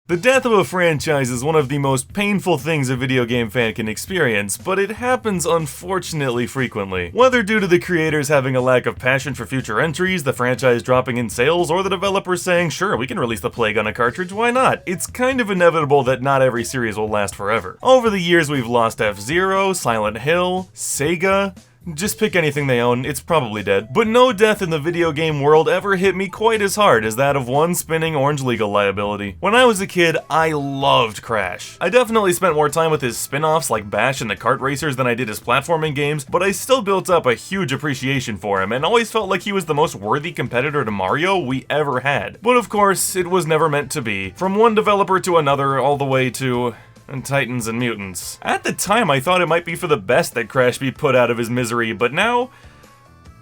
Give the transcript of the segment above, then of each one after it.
The death of a franchise is one of the most painful things a video game fan can experience, but it happens unfortunately frequently. Whether due to the creators having a lack of passion for future entries, the franchise dropping in sales, or the developers saying, sure, we can release the Plague on a cartridge, why not? It's kind of inevitable that not every series will last forever. Over the years we've lost F-Zero, Silent Hill, Sega. Just pick anything they own, it's probably dead. But no death in the video game world ever hit me quite as hard as that of one spinning orange legal liability. When I was a kid, I loved Crash. I definitely spent more time with his spin-offs like Bash and the kart racers than I did his platforming games, but I still built up a huge appreciation for him and always felt like he was the most worthy competitor to Mario we ever had. But of course, it was never meant to be. From one developer to another, all the way to and Titans and Mutants. At the time, I thought it might be for the best that Crash be put out of his misery, but now,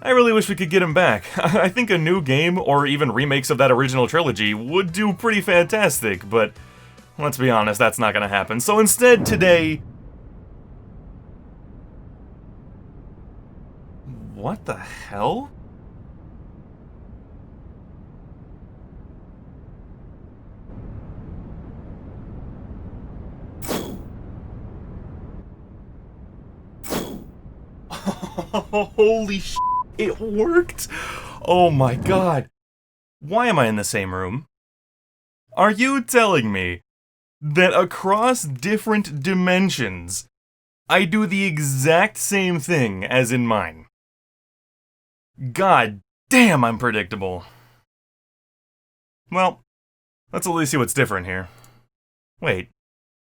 I really wish we could get him back. I think a new game, or even remakes of that original trilogy, would do pretty fantastic, but let's be honest, that's not gonna happen. So instead, today... What the hell? Holy sh**, it worked! Oh my god. Why am I in the same room? Are you telling me that across different dimensions, I do the exact same thing as in mine? God damn, I'm predictable. Well, let's at least see what's different here. Wait,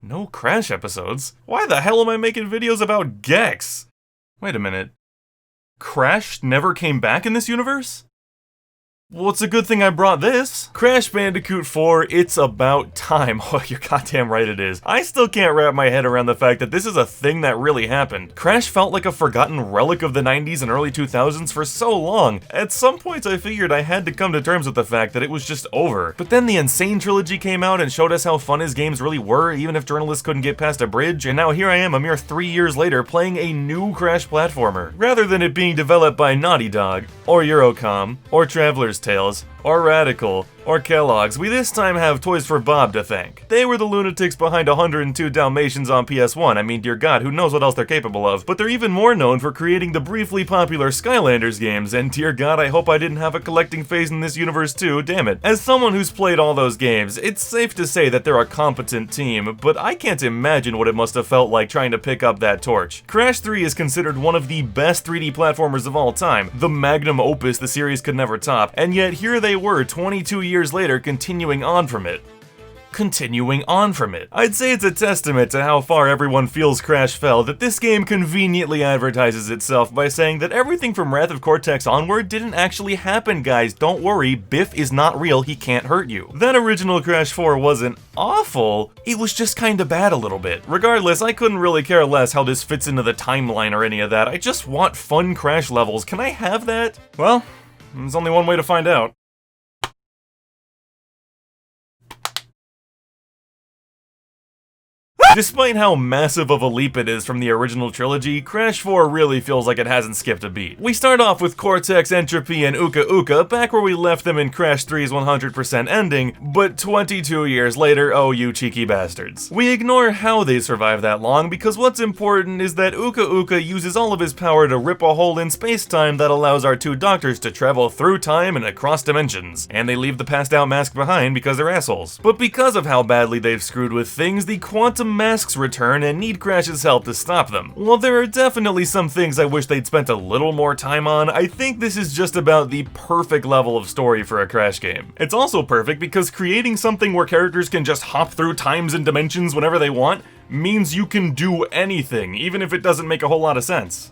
no Crash episodes? Why the hell am I making videos about Gex? Wait a minute. Crash never came back in this universe? Well, it's a good thing I brought this. Crash Bandicoot 4, it's about time. Oh, you're goddamn right it is. I still can't wrap my head around the fact that this is a thing that really happened. Crash felt like a forgotten relic of the 90s and early 2000s for so long. At some points I figured I had to come to terms with the fact that it was just over. But then the Insane trilogy came out and showed us how fun his games really were, even if journalists couldn't get past a bridge, and now here I am a mere 3 years later playing a new Crash platformer. Rather than it being developed by Naughty Dog, or Eurocom, or Traveler's Tales, or Radical, or Kellogg's, we this time have Toys for Bob to thank. They were the lunatics behind 102 Dalmatians on PS1, I mean dear god, who knows what else they're capable of, but they're even more known for creating the briefly popular Skylanders games, and dear god, I hope I didn't have a collecting phase in this universe too, damn it. As someone who's played all those games, it's safe to say that they're a competent team, but I can't imagine what it must have felt like trying to pick up that torch. Crash 3 is considered one of the best 3D platformers of all time, the magnum opus the series could never top, and yet here they were 22 years later continuing on from it. I'd say it's a testament to how far everyone feels Crash fell that this game conveniently advertises itself by saying that everything from Wrath of Cortex onward didn't actually happen, guys. Don't worry, Biff is not real, he can't hurt you. That original Crash 4 wasn't awful, it was just kinda bad a little bit. Regardless, I couldn't really care less how this fits into the timeline or any of that. I just want fun Crash levels. Can I have that? Well, there's only one way to find out. Despite how massive of a leap it is from the original trilogy, Crash 4 really feels like it hasn't skipped a beat. We start off with Cortex, Entropy, and Uka Uka back where we left them in Crash 3's 100% ending, but 22 years later, oh you cheeky bastards. We ignore how they survive that long because what's important is that Uka Uka uses all of his power to rip a hole in space-time that allows our two doctors to travel through time and across dimensions, and they leave the passed out mask behind because they're assholes. But because of how badly they've screwed with things, the quantum masks return and need Crash's help to stop them. While there are definitely some things I wish they'd spent a little more time on, I think this is just about the perfect level of story for a Crash game. It's also perfect because creating something where characters can just hop through times and dimensions whenever they want means you can do anything, even if it doesn't make a whole lot of sense.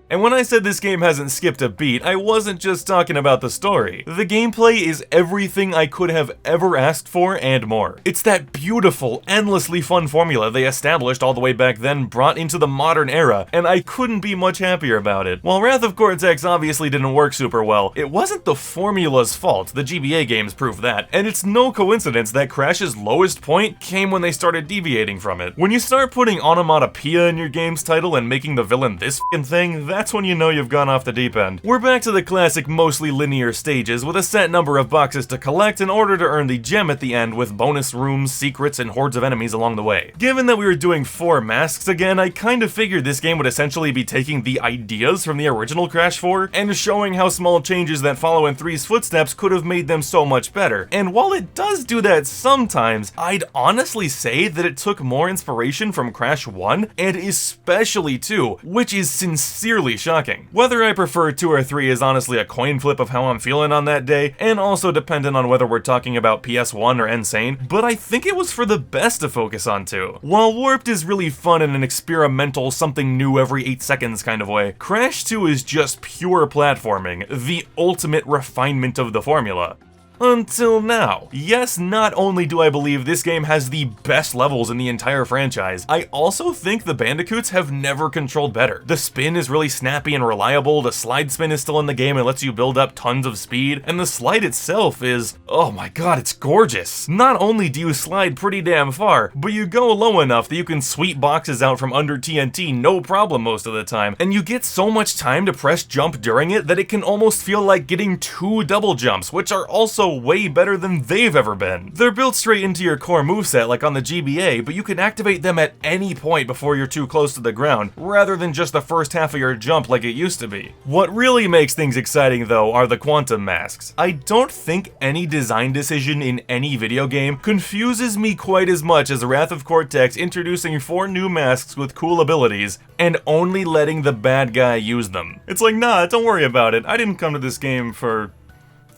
And when I said this game hasn't skipped a beat, I wasn't just talking about the story. The gameplay is everything I could have ever asked for and more. It's that beautiful, endlessly fun formula they established all the way back then brought into the modern era, and I couldn't be much happier about it. While Wrath of Cortex obviously didn't work super well, it wasn't the formula's fault, the GBA games prove that, and it's no coincidence that Crash's lowest point came when they started deviating from it. When you start putting onomatopoeia in your game's title and making the villain this f***ing thing, that's when you know you've gone off the deep end. We're back to the classic mostly linear stages with a set number of boxes to collect in order to earn the gem at the end, with bonus rooms, secrets, and hordes of enemies along the way. Given that we were doing 4 masks again, I kind of figured this game would essentially be taking the ideas from the original Crash 4 and showing how small changes that follow in 3's footsteps could have made them so much better. And while it does do that sometimes, I'd honestly say that it took more inspiration from Crash 1, and especially 2, which is sincerely shocking. Whether I prefer 2 or 3 is honestly a coin flip of how I'm feeling on that day, and also dependent on whether we're talking about PS1 or Insane, but I think it was for the best to focus on 2. While Warped is really fun in an experimental, something new every 8 seconds kind of way, Crash 2 is just pure platforming, the ultimate refinement of the formula. Until now. Yes, not only do I believe this game has the best levels in the entire franchise, I also think the Bandicoots have never controlled better. The spin is really snappy and reliable, the slide spin is still in the game and lets you build up tons of speed, and the slide itself is, oh my god, it's gorgeous. Not only do you slide pretty damn far, but you go low enough that you can sweep boxes out from under TNT no problem most of the time, and you get so much time to press jump during it that it can almost feel like getting 2 double jumps, which are also way better than they've ever been. They're built straight into your core moveset like on the GBA, but you can activate them at any point before you're too close to the ground, rather than just the first half of your jump like it used to be. What really makes things exciting though are the quantum masks. I don't think any design decision in any video game confuses me quite as much as Wrath of Cortex introducing 4 new masks with cool abilities and only letting the bad guy use them. It's like, nah, don't worry about it. I didn't come to this game for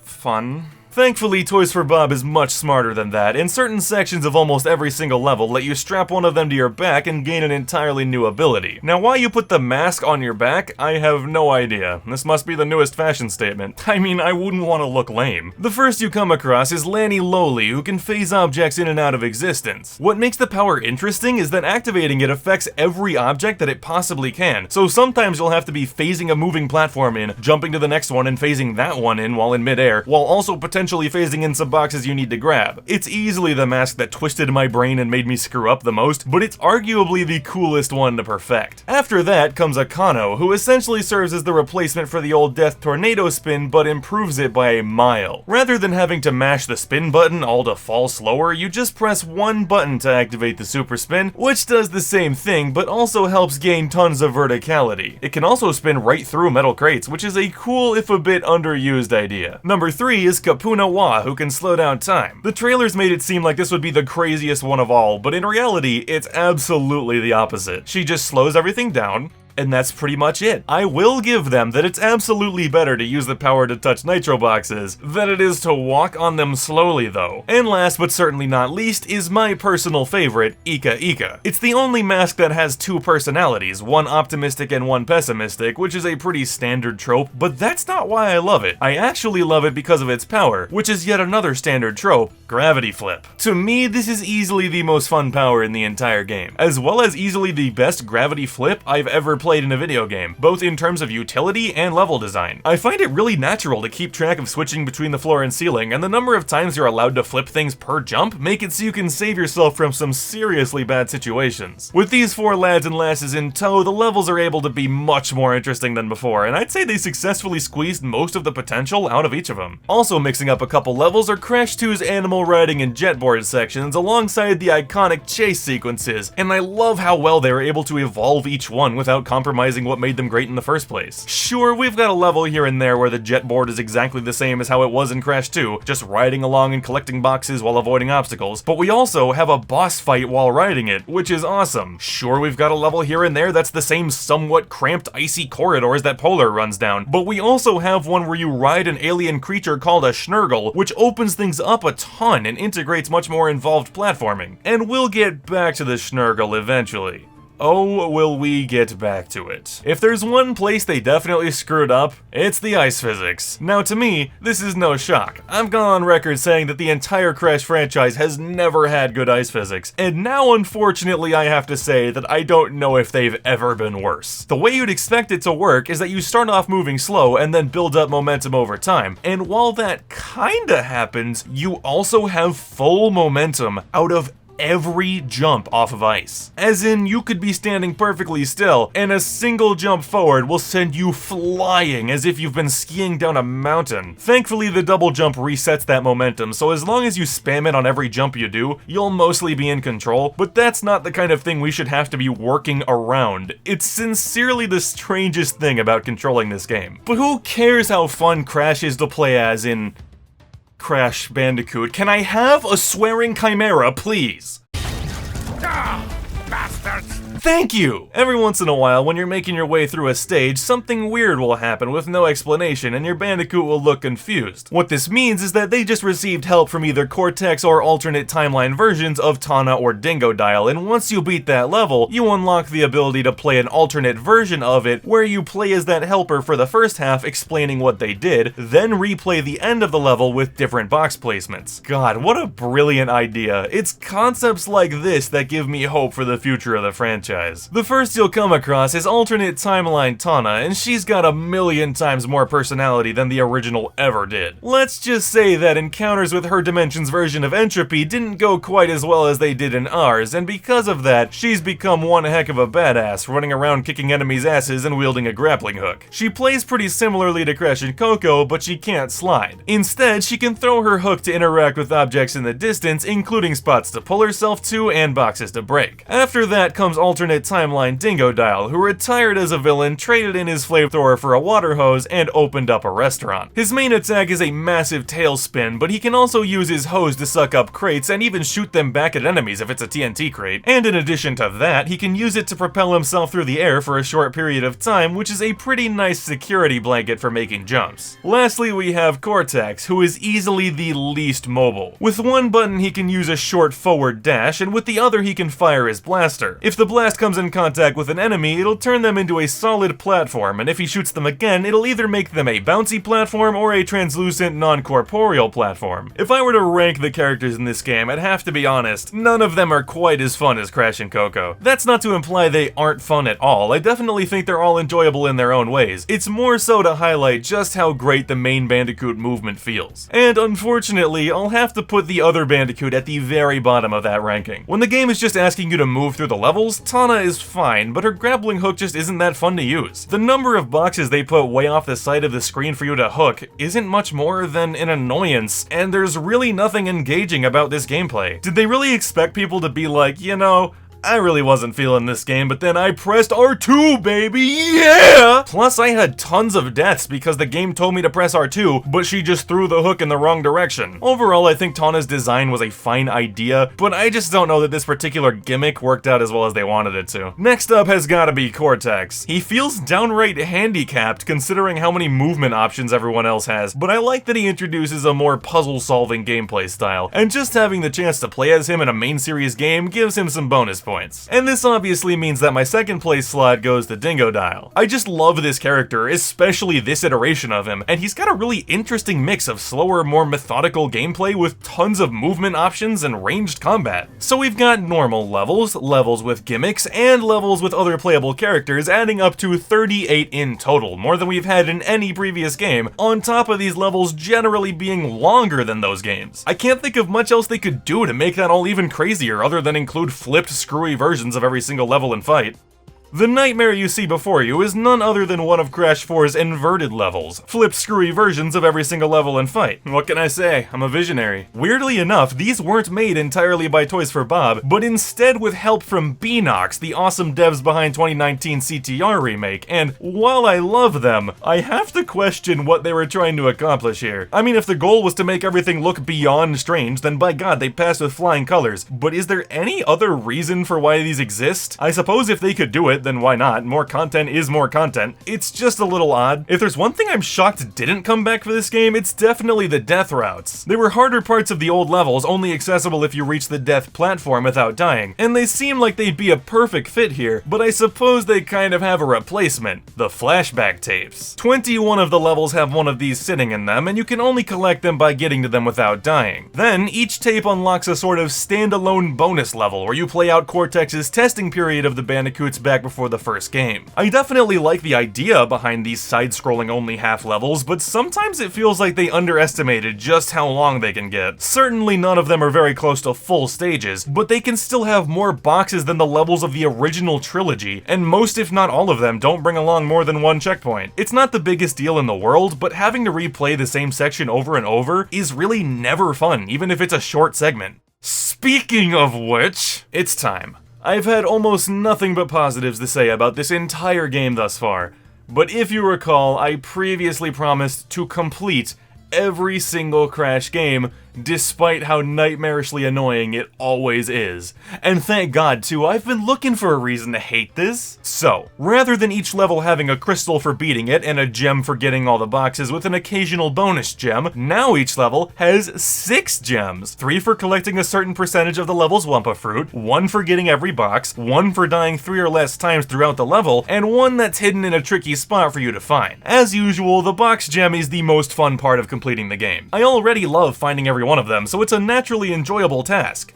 fun. Thankfully, Toys for Bob is much smarter than that, and certain sections of almost every single level let you strap one of them to your back and gain an entirely new ability. Now, why you put the mask on your back, I have no idea. This must be the newest fashion statement. I mean, I wouldn't want to look lame. The first you come across is Lanny Lowly, who can phase objects in and out of existence. What makes the power interesting is that activating it affects every object that it possibly can, so sometimes you'll have to be phasing a moving platform in, jumping to the next one and phasing that one in while in midair, while also potentially phasing in some boxes you need to grab. It's easily the mask that twisted my brain and made me screw up the most, but it's arguably the coolest one to perfect. After that comes Akano, who essentially serves as the replacement for the old Death Tornado spin, but improves it by a mile. Rather than having to mash the spin button all to fall slower, you just press one button to activate the super spin, which does the same thing, but also helps gain tons of verticality. It can also spin right through metal crates, which is a cool, if a bit underused idea. Number 3 is Kapuna Wa, who can slow down time. The trailers made it seem like this would be the craziest one of all, but in reality, it's absolutely the opposite. She just slows everything down, and that's pretty much it. I will give them that it's absolutely better to use the power to touch nitro boxes than it is to walk on them slowly though. And last but certainly not least is my personal favorite, Ika Ika. It's the only mask that has 2 personalities, one optimistic and one pessimistic, which is a pretty standard trope, but that's not why I love it. I actually love it because of its power, which is yet another standard trope, gravity flip. To me, this is easily the most fun power in the entire game, as well as easily the best gravity flip I've ever played in a video game, both in terms of utility and level design. I find it really natural to keep track of switching between the floor and ceiling, and the number of times you're allowed to flip things per jump make it so you can save yourself from some seriously bad situations. With these 4 lads and lasses in tow, the levels are able to be much more interesting than before, and I'd say they successfully squeezed most of the potential out of each of them. Also mixing up a couple levels are Crash 2's animal riding and jetboard sections alongside the iconic chase sequences, and I love how well they were able to evolve each one without compromising what made them great in the first place. Sure, we've got a level here and there where the jetboard is exactly the same as how it was in Crash 2, just riding along and collecting boxes while avoiding obstacles, but we also have a boss fight while riding it, which is awesome. Sure, we've got a level here and there that's the same somewhat cramped icy corridors that Polar runs down, but we also have one where you ride an alien creature called a Snurgle, which opens things up a ton and integrates much more involved platforming. And we'll get back to the Snurgle eventually. Oh, will we get back to it. If there's one place they definitely screwed up, it's the ice physics. Now to me, this is no shock. I've gone on record saying that the entire Crash franchise has never had good ice physics, and now unfortunately I have to say that I don't know if they've ever been worse. The way you'd expect it to work is that you start off moving slow and then build up momentum over time, and while that kinda happens, you also have full momentum out of every jump off of ice. As in, you could be standing perfectly still, and a single jump forward will send you flying as if you've been skiing down a mountain. Thankfully, the double jump resets that momentum, so as long as you spam it on every jump you do, you'll mostly be in control, but that's not the kind of thing we should have to be working around. It's sincerely the strangest thing about controlling this game. But who cares how fun Crash is to play as in Crash Bandicoot? Can I have a swearing chimera, please? Bastards! Thank you! Every once in a while, when you're making your way through a stage, something weird will happen with no explanation and your Bandicoot will look confused. What this means is that they just received help from either Cortex or alternate timeline versions of Tana or Dingodile, and once you beat that level, you unlock the ability to play an alternate version of it where you play as that helper for the first half explaining what they did, then replay the end of the level with different box placements. God, what a brilliant idea. It's concepts like this that give me hope for the future of the franchise. The first you'll come across is alternate timeline Tana, and she's got a million times more personality than the original ever did. Let's just say that encounters with her dimension's version of Entropy didn't go quite as well as they did in ours, and because of that, she's become one heck of a badass, running around kicking enemies' asses and wielding a grappling hook. She plays pretty similarly to Crash and Coco, but she can't slide. Instead, she can throw her hook to interact with objects in the distance, including spots to pull herself to and boxes to break. After that comes alternate timeline Dingodile, who retired as a villain, traded in his flamethrower for a water hose, and opened up a restaurant. His main attack is a massive tailspin, but he can also use his hose to suck up crates and even shoot them back at enemies if it's a TNT crate. And in addition to that, he can use it to propel himself through the air for a short period of time, which is a pretty nice security blanket for making jumps. Lastly, we have Cortex, who is easily the least mobile. With one button he can use a short forward dash, and with the other he can fire his blaster. If the blast comes in contact with an enemy, it'll turn them into a solid platform, and if he shoots them again, it'll either make them a bouncy platform or a translucent, non-corporeal platform. If I were to rank the characters in this game, I'd have to be honest, none of them are quite as fun as Crash and Coco. That's not to imply they aren't fun at all, I definitely think they're all enjoyable in their own ways. It's more so to highlight just how great the main Bandicoot movement feels. And unfortunately, I'll have to put the other Bandicoot at the very bottom of that ranking. When the game is just asking you to move through the levels, Tana is fine, but her grappling hook just isn't that fun to use. The number of boxes they put way off the side of the screen for you to hook isn't much more than an annoyance, and there's really nothing engaging about this gameplay. Did they really expect people to be like, you know, I really wasn't feeling this game, but then I pressed R2, baby, yeah! Plus, I had tons of deaths because the game told me to press R2, but she just threw the hook in the wrong direction. Overall, I think Tana's design was a fine idea, but I just don't know that this particular gimmick worked out as well as they wanted it to. Next up has gotta be Cortex. He feels downright handicapped considering how many movement options everyone else has, but I like that he introduces a more puzzle-solving gameplay style, and just having the chance to play as him in a main series game gives him some bonus points. And this obviously means that my second place slot goes to Dingodile. I just love this character, especially this iteration of him, and he's got a really interesting mix of slower, more methodical gameplay with tons of movement options and ranged combat. So we've got normal levels, levels with gimmicks, and levels with other playable characters, adding up to 38 in total, more than we've had in any previous game, on top of these levels generally being longer than those games. I can't think of much else they could do to make that all even crazier other than include flipped screwy versions of every single level and fight. The nightmare you see before you is none other than one of Crash 4's inverted levels, flipped screwy versions of every single level and fight. What can I say? I'm a visionary. Weirdly enough, these weren't made entirely by Toys for Bob, but instead with help from Beanox, the awesome devs behind 2019 CTR remake, and while I love them, I have to question what they were trying to accomplish here. I mean, if the goal was to make everything look beyond strange, then by God, they passed with flying colors, but is there any other reason for why these exist? I suppose if they could do it, then why not? More content is more content. It's just a little odd. If there's one thing I'm shocked didn't come back for this game, it's definitely the death routes. They were harder parts of the old levels, only accessible if you reach the death platform without dying, and they seem like they'd be a perfect fit here, but I suppose they kind of have a replacement, the flashback tapes. 21 of the levels have one of these sitting in them, and you can only collect them by getting to them without dying. Then, each tape unlocks a sort of standalone bonus level, where you play out Cortex's testing period of the Bandicoots back before the first game. I definitely like the idea behind these side-scrolling only half levels, but sometimes it feels like they underestimated just how long they can get. Certainly none of them are very close to full stages, but they can still have more boxes than the levels of the original trilogy, and most if not all of them don't bring along more than one checkpoint. It's not the biggest deal in the world, but having to replay the same section over and over is really never fun, even if it's a short segment. Speaking of which, it's time. I've had almost nothing but positives to say about this entire game thus far, but if you recall, I previously promised to complete every single Crash game, despite how nightmarishly annoying it always is. And thank God too, I've been looking for a reason to hate this. So, rather than each level having a crystal for beating it and a gem for getting all the boxes with an occasional bonus gem, now each level has 6 gems. 3 for collecting a certain percentage of the level's Wumpa fruit, 1 for getting every box, 1 for dying 3 or less times throughout the level, and 1 that's hidden in a tricky spot for you to find. As usual, the box gem is the most fun part of completing the game. I already love finding every one of them, so it's a naturally enjoyable task.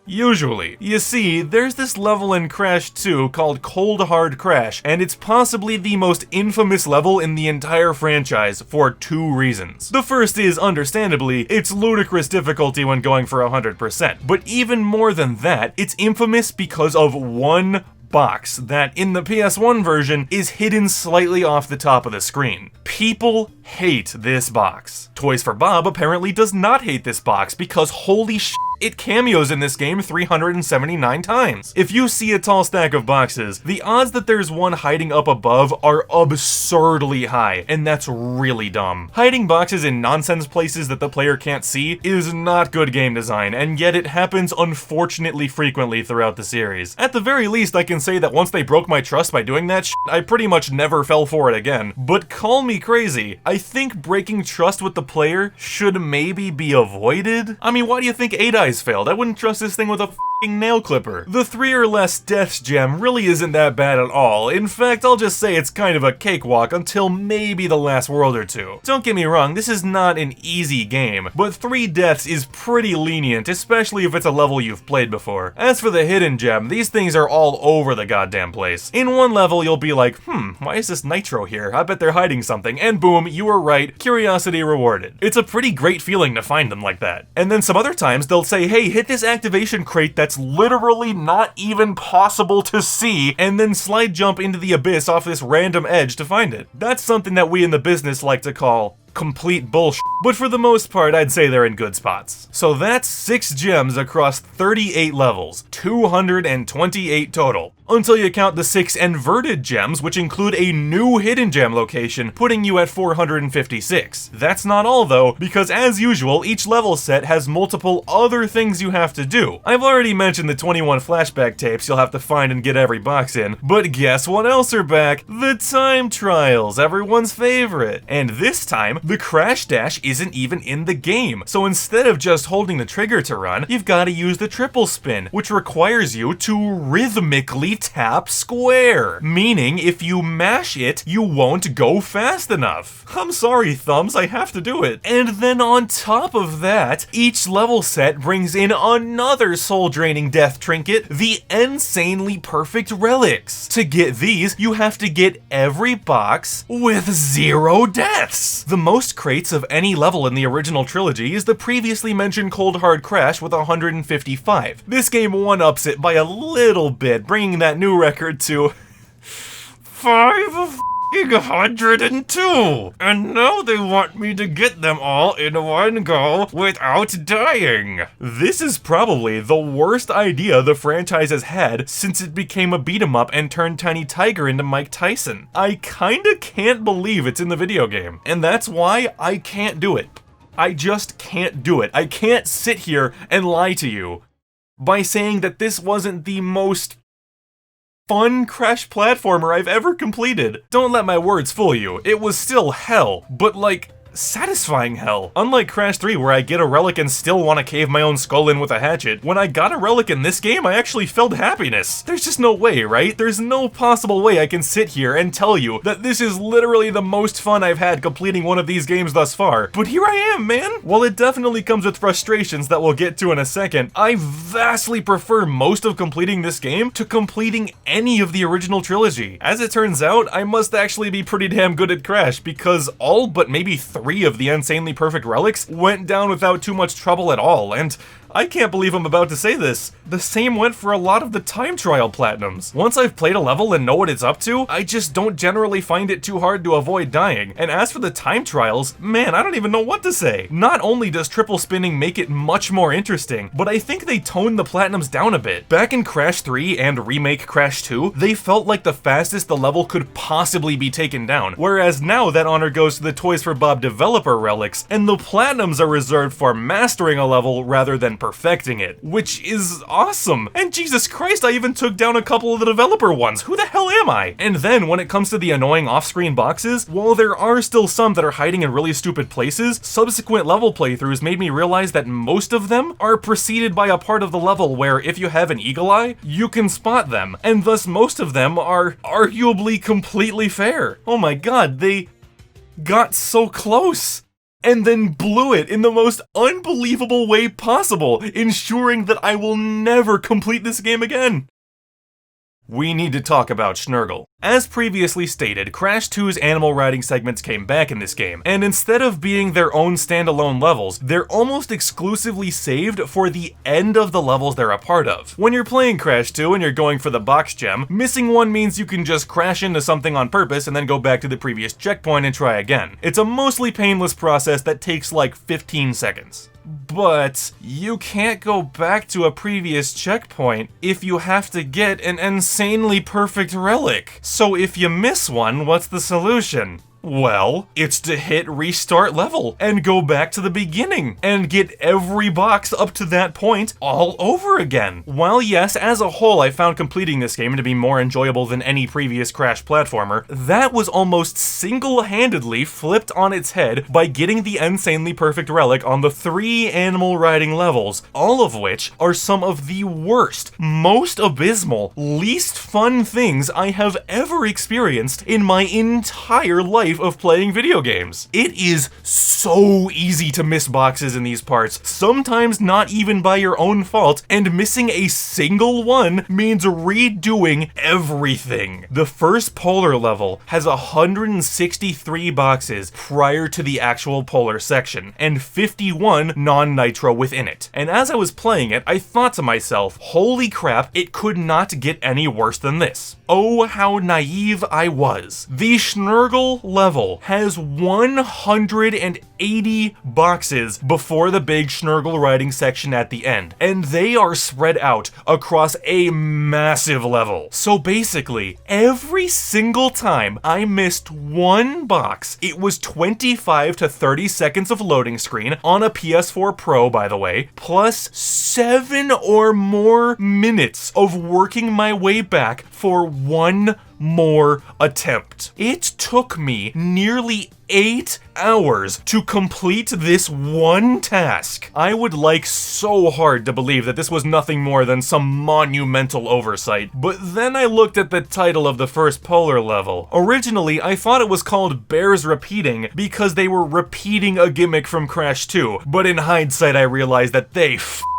Usually. You see, there's this level in Crash 2 called Cold Hard Crash, and it's possibly the most infamous level in the entire franchise for 2 reasons. The first is, understandably, its ludicrous difficulty when going for 100%, but even more than that, it's infamous because of one box that, in the PS1 version, is hidden slightly off the top of the screen. People hate this box. Toys for Bob apparently does not hate this box because holy sh**, it cameos in this game 379 times. If you see a tall stack of boxes, the odds that there's one hiding up above are absurdly high, and that's really dumb. Hiding boxes in nonsense places that the player can't see is not good game design, and yet it happens unfortunately frequently throughout the series. At the very least, I can say that once they broke my trust by doing that shit, I pretty much never fell for it again. But call me crazy, I think breaking trust with the player should maybe be avoided? I mean, why do you think 8-Eyes failed? I wouldn't trust this thing with a f***ing nail clipper. The 3 or less deaths gem really isn't that bad at all. In fact, I'll just say it's kind of a cakewalk until maybe the last world or 2. Don't get me wrong, this is not an easy game, but 3 deaths is pretty lenient, especially if it's a level you've played before. As for the hidden gem, these things are all over the goddamn place. In one level, you'll be like, why is this nitro here? I bet they're hiding something, and boom, you were right, curiosity rewarded. It's a pretty great feeling to find them like that. And then some other times, they'll say, hey, hit this activation crate that's literally not even possible to see, and then slide jump into the abyss off this random edge to find it. That's something that we in the business like to call complete bullshit, but for the most part, I'd say they're in good spots. So that's 6 gems across 38 levels, 228 total. Until you count the 6 inverted gems, which include a new hidden gem location, putting you at 456. That's not all though, because as usual, each level set has multiple other things you have to do. I've already mentioned the 21 flashback tapes you'll have to find and get every box in, but guess what else are back? The time trials, everyone's favorite. And this time, the crash dash isn't even in the game. So instead of just holding the trigger to run, you've got to use the triple spin, which requires you to rhythmically tap square. Meaning, if you mash it, you won't go fast enough. I'm sorry, thumbs, I have to do it. And then on top of that, each level set brings in another soul-draining death trinket, the insanely perfect relics. To get these, you have to get every box with 0 deaths. The most crates of any level in the original trilogy is the previously mentioned Cold Hard Crash with 155. This game one-ups it by a little bit, bringing that new record to 502, and now they want me to get them all in one go without dying. This is probably the worst idea the franchise has had since it became a beat-em-up and turned Tiny Tiger into Mike Tyson. I kinda can't believe it's in the video game, and that's why I can't do it. I just can't do it. I can't sit here and lie to you by saying that this wasn't the most fun Crash platformer I've ever completed. Don't let my words fool you. It was still hell, but like, satisfying hell. Unlike Crash 3 where I get a relic and still want to cave my own skull in with a hatchet, when I got a relic in this game I actually felt happiness. There's just no way, right? There's no possible way I can sit here and tell you that this is literally the most fun I've had completing one of these games thus far. But here I am, man! While it definitely comes with frustrations that we'll get to in a second, I vastly prefer most of completing this game to completing any of the original trilogy. As it turns out, I must actually be pretty damn good at Crash because all but maybe 3 of the insanely perfect relics went down without too much trouble at all, and I can't believe I'm about to say this. The same went for a lot of the time trial platinums. Once I've played a level and know what it's up to, I just don't generally find it too hard to avoid dying. And as for the time trials, man, I don't even know what to say. Not only does triple spinning make it much more interesting, but I think they toned the platinums down a bit. Back in Crash 3 and remake Crash 2, they felt like the fastest the level could possibly be taken down, whereas now that honor goes to the Toys for Bob developer relics, and the platinums are reserved for mastering a level rather than perfecting it, which is awesome. And Jesus Christ, I even took down a couple of the developer ones. Who the hell am I? And then when it comes to the annoying off-screen boxes, while there are still some that are hiding in really stupid places, subsequent level playthroughs made me realize that most of them are preceded by a part of the level where if you have an eagle eye, you can spot them, and thus most of them are arguably completely fair. Oh my god, they got so close and then blew it in the most unbelievable way possible, ensuring that I will never complete this game again. We need to talk about Snurgle. As previously stated, Crash 2's animal riding segments came back in this game, and instead of being their own standalone levels, they're almost exclusively saved for the end of the levels they're a part of. When you're playing Crash 2 and you're going for the box gem, missing one means you can just crash into something on purpose and then go back to the previous checkpoint and try again. It's a mostly painless process that takes like 15 seconds. But you can't go back to a previous checkpoint if you have to get an insanely perfect relic. So if you miss one, what's the solution? Well, it's to hit restart level and go back to the beginning and get every box up to that point all over again. While yes, as a whole I found completing this game to be more enjoyable than any previous Crash platformer, that was almost single-handedly flipped on its head by getting the insanely perfect relic on the 3 animal riding levels, all of which are some of the worst, most abysmal, least fun things I have ever experienced in my entire life of playing video games. It is so easy to miss boxes in these parts, sometimes not even by your own fault, and missing a single one means redoing everything. The first polar level has 163 boxes prior to the actual polar section, and 51 non-nitro within it. And as I was playing it, I thought to myself, holy crap, it could not get any worse than this. Oh, how naive I was. The Snurgle level has 180 boxes before the big Snurgle riding section at the end, and they are spread out across a massive level. So basically, every single time I missed one box, it was 25 to 30 seconds of loading screen on a PS4 Pro, by the way, plus 7 or more minutes of working my way back for one more attempt. It took me nearly 8 hours to complete this one task. I would like so hard to believe that this was nothing more than some monumental oversight, but then I looked at the title of the first polar level. Originally, I thought it was called Bears Repeating because they were repeating a gimmick from Crash 2, but in hindsight I realized that they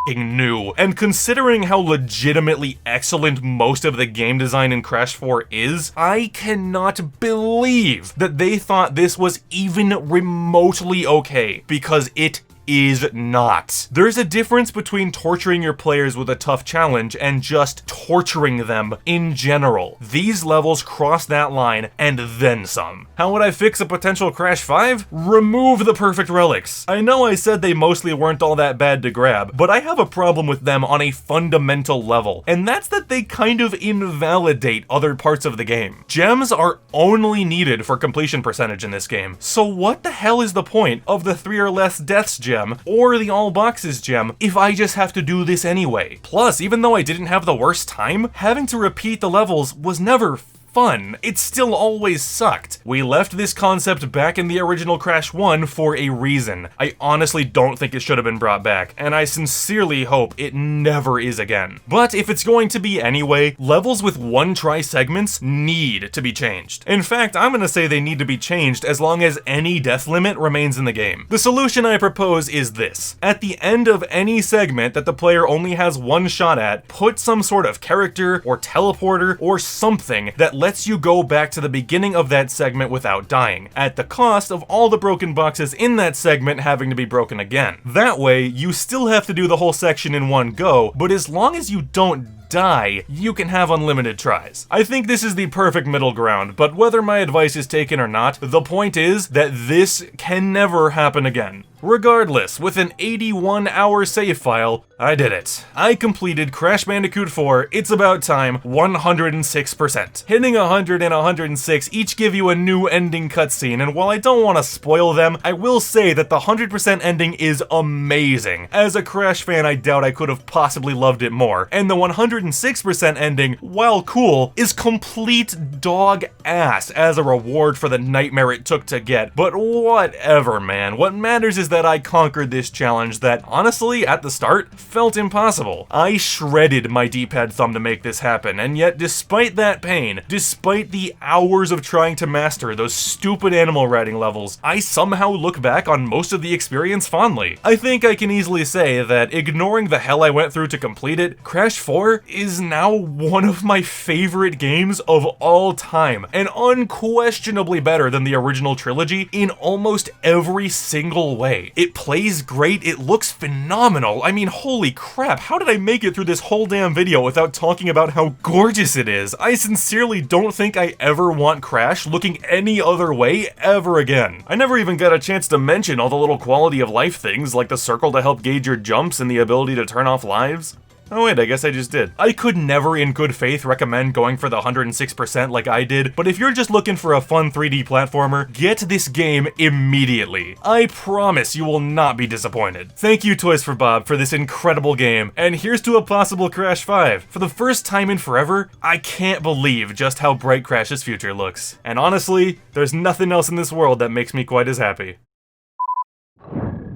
knew. And considering how legitimately excellent most of the game design in Crash 4 is, I cannot believe that they thought this was even remotely okay, because it is not. There's a difference between torturing your players with a tough challenge and just torturing them in general. These levels cross that line and then some. How would I fix a potential Crash 5? Remove the perfect relics. I know I said they mostly weren't all that bad to grab, but I have a problem with them on a fundamental level, and that's that they kind of invalidate other parts of the game. Gems are only needed for completion percentage in this game, so what the hell is the point of the 3 or less deaths gem or the all boxes gem if I just have to do this anyway? Plus, even though I didn't have the worst time, having to repeat the levels was never fun. It still always sucked. We left this concept back in the original Crash 1 for a reason. I honestly don't think it should have been brought back, and I sincerely hope it never is again. But if it's going to be anyway, levels with one-try segments need to be changed. In fact, I'm gonna say they need to be changed as long as any death limit remains in the game. The solution I propose is this. At the end of any segment that the player only has one shot at, put some sort of character or teleporter or something that lets you go back to the beginning of that segment without dying, at the cost of all the broken boxes in that segment having to be broken again. That way, you still have to do the whole section in one go, but as long as you don't die, you can have unlimited tries. I think this is the perfect middle ground, but whether my advice is taken or not, the point is that this can never happen again. Regardless, with an 81-hour save file, I did it. I completed Crash Bandicoot 4, It's About Time, 106%. Hitting 100 and 106 each give you a new ending cutscene, and while I don't want to spoil them, I will say that the 100% ending is amazing. As a Crash fan, I doubt I could have possibly loved it more, and the 106% ending, while cool, is complete dog ass as a reward for the nightmare it took to get, but whatever, man. What matters is that I conquered this challenge that, honestly, at the start, felt impossible. I shredded my D-pad thumb to make this happen, and yet despite that pain, despite the hours of trying to master those stupid animal riding levels, I somehow look back on most of the experience fondly. I think I can easily say that, ignoring the hell I went through to complete it, Crash 4 is now one of my favorite games of all time, and unquestionably better than the original trilogy in almost every single way. It plays great, it looks phenomenal. I mean, holy crap, how did I make it through this whole damn video without talking about how gorgeous it is? I sincerely don't think I ever want Crash looking any other way ever again. I never even got a chance to mention all the little quality of life things like the circle to help gauge your jumps and the ability to turn off lives. Oh wait, I guess I just did. I could never in good faith recommend going for the 106% like I did, but if you're just looking for a fun 3D platformer, get this game immediately. I promise you will not be disappointed. Thank you, Toys for Bob, for this incredible game, and here's to a possible Crash 5. For the first time in forever, I can't believe just how bright Crash's future looks. And honestly, there's nothing else in this world that makes me quite as happy.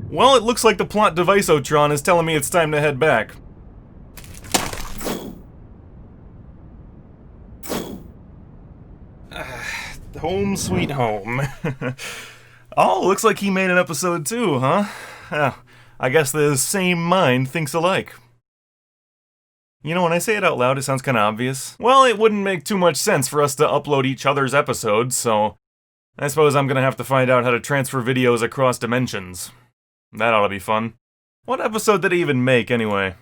Well, it looks like the plot device Otron is telling me it's time to head back. Home sweet home. Oh, looks like he made an episode too, huh? I guess the same mind thinks alike. You know, when I say it out loud, it sounds kinda obvious. Well, it wouldn't make too much sense for us to upload each other's episodes, so I suppose I'm gonna have to find out how to transfer videos across dimensions. That ought to be fun. What episode did he even make, anyway?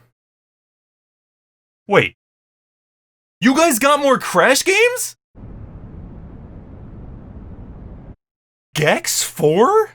Wait. You guys got more Crash games? Gex 4?